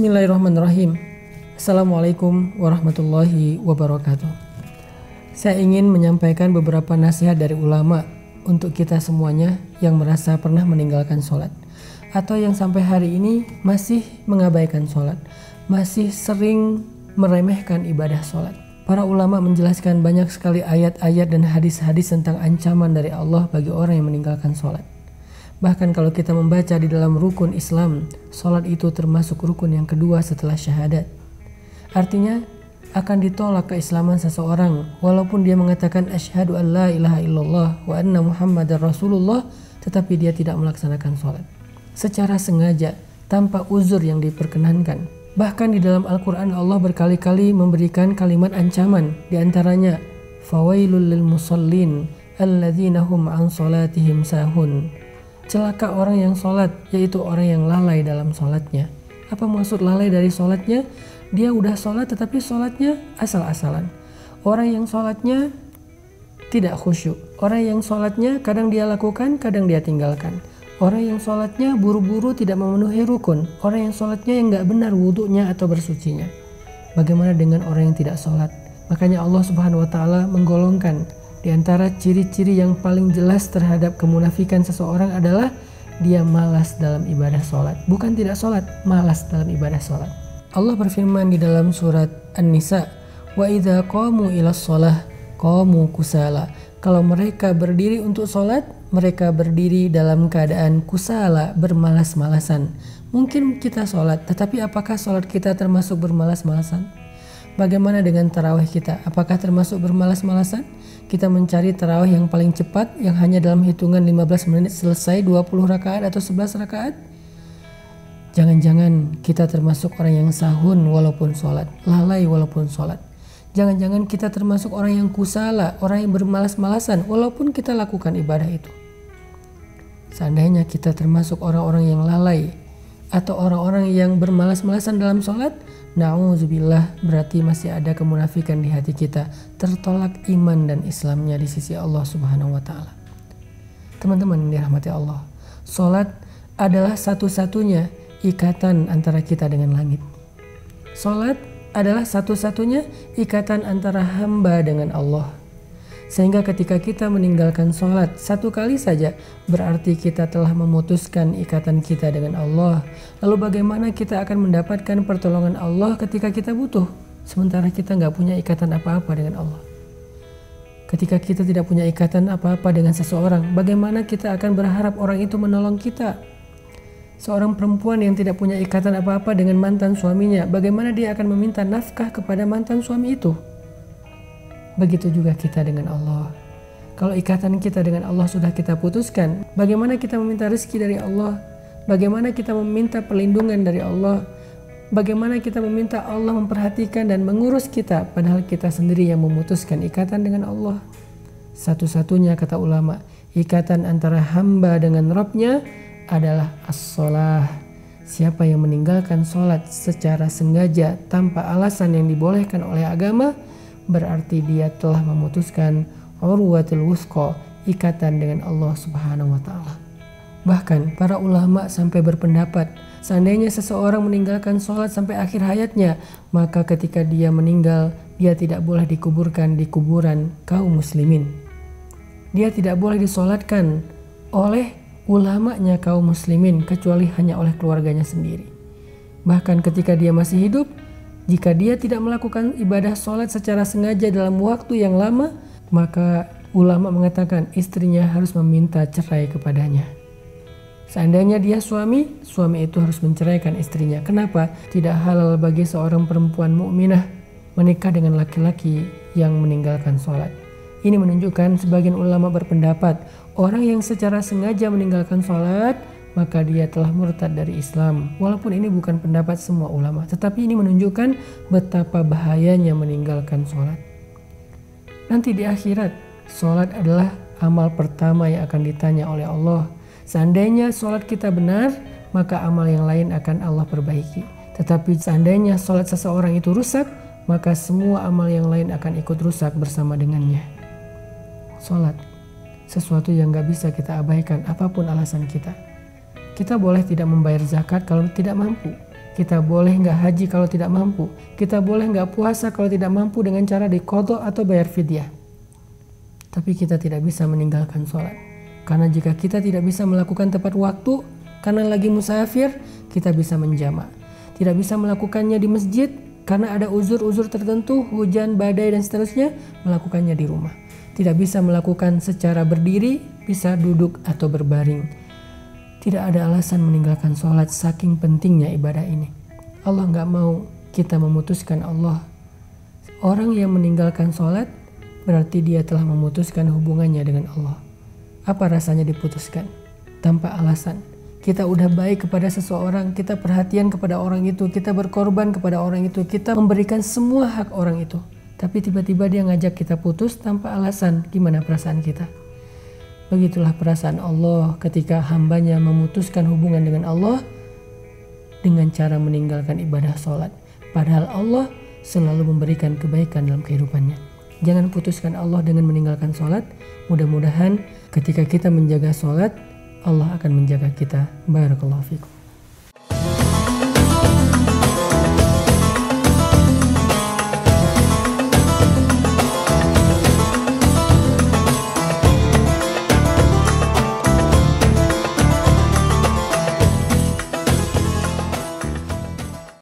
Bismillahirrahmanirrahim. Assalamualaikum warahmatullahi wabarakatuh. Saya ingin menyampaikan beberapa nasihat dari ulama untuk kita semuanya yang merasa pernah meninggalkan sholat atau yang sampai hari ini masih mengabaikan sholat, masih sering meremehkan ibadah sholat. Para ulama menjelaskan banyak sekali ayat-ayat dan hadis-hadis tentang ancaman dari Allah bagi orang yang meninggalkan sholat. Bahkan kalau kita membaca di dalam rukun Islam, sholat itu termasuk rukun yang kedua setelah syahadat. Artinya akan ditolak keislaman seseorang walaupun dia mengatakan asyhadu an la ilaha illallah wa anna muhammadar rasulullah, tetapi dia tidak melaksanakan sholat secara sengaja tanpa uzur yang diperkenankan. Bahkan di dalam Al-Quran Allah berkali-kali memberikan kalimat ancaman, diantaranya fawailul lil musallin alladzina hum an sholatihim sahun. Celaka orang yang sholat, yaitu orang yang lalai dalam sholatnya. Apa maksud lalai dari sholatnya? Dia udah sholat tetapi sholatnya asal-asalan. Orang yang sholatnya tidak khusyuk. Orang yang sholatnya kadang dia lakukan, kadang dia tinggalkan. Orang yang sholatnya buru-buru tidak memenuhi rukun. Orang yang sholatnya yang gak benar wudunya atau bersucinya. Bagaimana dengan orang yang tidak sholat? Makanya Allah Subhanahu wa Ta'ala menggolongkan di antara ciri-ciri yang paling jelas terhadap kemunafikan seseorang adalah dia malas dalam ibadah sholat. Bukan tidak sholat, malas dalam ibadah sholat. Allah berfirman di dalam surat An-Nisa, wa idza qamu ila shalah qamu kusala. Kalau mereka berdiri untuk sholat, mereka berdiri dalam keadaan kusala, bermalas-malasan. Mungkin kita sholat, tetapi apakah sholat kita termasuk bermalas-malasan? Bagaimana dengan tarawih kita? Apakah termasuk bermalas-malasan? Kita mencari tarawih yang paling cepat, yang hanya dalam hitungan 15 menit selesai 20 rakaat atau 11 rakaat? Jangan-jangan kita termasuk orang yang sahun walaupun sholat, lalai walaupun sholat. Jangan-jangan kita termasuk orang yang kusala, orang yang bermalas-malasan walaupun kita lakukan ibadah itu. Seandainya kita termasuk orang-orang yang lalai atau orang-orang yang bermalas-malasan dalam sholat, na'udzubillah, berarti masih ada kemunafikan di hati kita, tertolak iman dan Islamnya di sisi Allah Subhanahu wa Ta'ala. Teman-teman yang dirahmati Allah, sholat adalah satu-satunya ikatan antara kita dengan langit. Sholat adalah satu-satunya ikatan antara hamba dengan Allah. Sehingga ketika kita meninggalkan sholat satu kali saja, berarti kita telah memutuskan ikatan kita dengan Allah. Lalu bagaimana kita akan mendapatkan pertolongan Allah ketika kita butuh, sementara kita nggak punya ikatan apa-apa dengan Allah? Ketika kita tidak punya ikatan apa-apa dengan seseorang, bagaimana kita akan berharap orang itu menolong kita? Seorang perempuan yang tidak punya ikatan apa-apa dengan mantan suaminya, bagaimana dia akan meminta nafkah kepada mantan suami itu? Begitu juga kita dengan Allah. Kalau ikatan kita dengan Allah sudah kita putuskan, bagaimana kita meminta rezeki dari Allah? Bagaimana kita meminta perlindungan dari Allah? Bagaimana kita meminta Allah memperhatikan dan mengurus kita, padahal kita sendiri yang memutuskan ikatan dengan Allah? Satu-satunya, kata ulama, ikatan antara hamba dengan Rabb-nya adalah as-sholah. Siapa yang meninggalkan sholat secara sengaja tanpa alasan yang dibolehkan oleh agama, berarti dia telah memutuskan urwatul wuthqa, ikatan dengan Allah Subhanahu wa Ta'ala. Bahkan para ulama sampai berpendapat, seandainya seseorang meninggalkan sholat sampai akhir hayatnya, maka ketika dia meninggal, dia tidak boleh dikuburkan di kuburan kaum muslimin. Dia tidak boleh disolatkan oleh ulamanya kaum muslimin, kecuali hanya oleh keluarganya sendiri. Bahkan ketika dia masih hidup, jika dia tidak melakukan ibadah sholat secara sengaja dalam waktu yang lama, maka ulama mengatakan istrinya harus meminta cerai kepadanya. Seandainya dia suami itu harus menceraikan istrinya. Kenapa? Tidak halal bagi seorang perempuan mukminah menikah dengan laki-laki yang meninggalkan sholat. Ini menunjukkan sebagian ulama berpendapat orang yang secara sengaja meninggalkan sholat, maka dia telah murtad dari Islam. Walaupun ini bukan pendapat semua ulama, tetapi ini menunjukkan betapa bahayanya meninggalkan sholat. Nanti di akhirat, sholat adalah amal pertama yang akan ditanya oleh Allah. Seandainya sholat kita benar, maka amal yang lain akan Allah perbaiki. Tetapi seandainya sholat seseorang itu rusak, maka semua amal yang lain akan ikut rusak bersama dengannya. Sholat, sesuatu yang gak bisa kita abaikan apapun alasan kita. Kita boleh tidak membayar zakat kalau tidak mampu. Kita boleh nggak haji kalau tidak mampu. Kita boleh nggak puasa kalau tidak mampu dengan cara diqadha atau bayar fidyah. Tapi kita tidak bisa meninggalkan sholat. Karena jika kita tidak bisa melakukan tepat waktu, karena lagi musafir, kita bisa menjamak. Tidak bisa melakukannya di masjid, karena ada uzur-uzur tertentu, hujan, badai, dan seterusnya, melakukannya di rumah. Tidak bisa melakukan secara berdiri, bisa duduk atau berbaring. Tidak ada alasan meninggalkan sholat, saking pentingnya ibadah ini. Allah nggak mau kita memutuskan Allah. Orang yang meninggalkan sholat, berarti dia telah memutuskan hubungannya dengan Allah. Apa rasanya diputuskan? Tanpa alasan. Kita udah baik kepada seseorang, kita perhatian kepada orang itu, kita berkorban kepada orang itu, kita memberikan semua hak orang itu. Tapi tiba-tiba dia ngajak kita putus tanpa alasan. Gimana perasaan kita? Begitulah perasaan Allah ketika hambanya memutuskan hubungan dengan Allah dengan cara meninggalkan ibadah sholat. Padahal Allah selalu memberikan kebaikan dalam kehidupannya. Jangan putuskan Allah dengan meninggalkan sholat. Mudah-mudahan ketika kita menjaga sholat, Allah akan menjaga kita. Barakallahu fikum.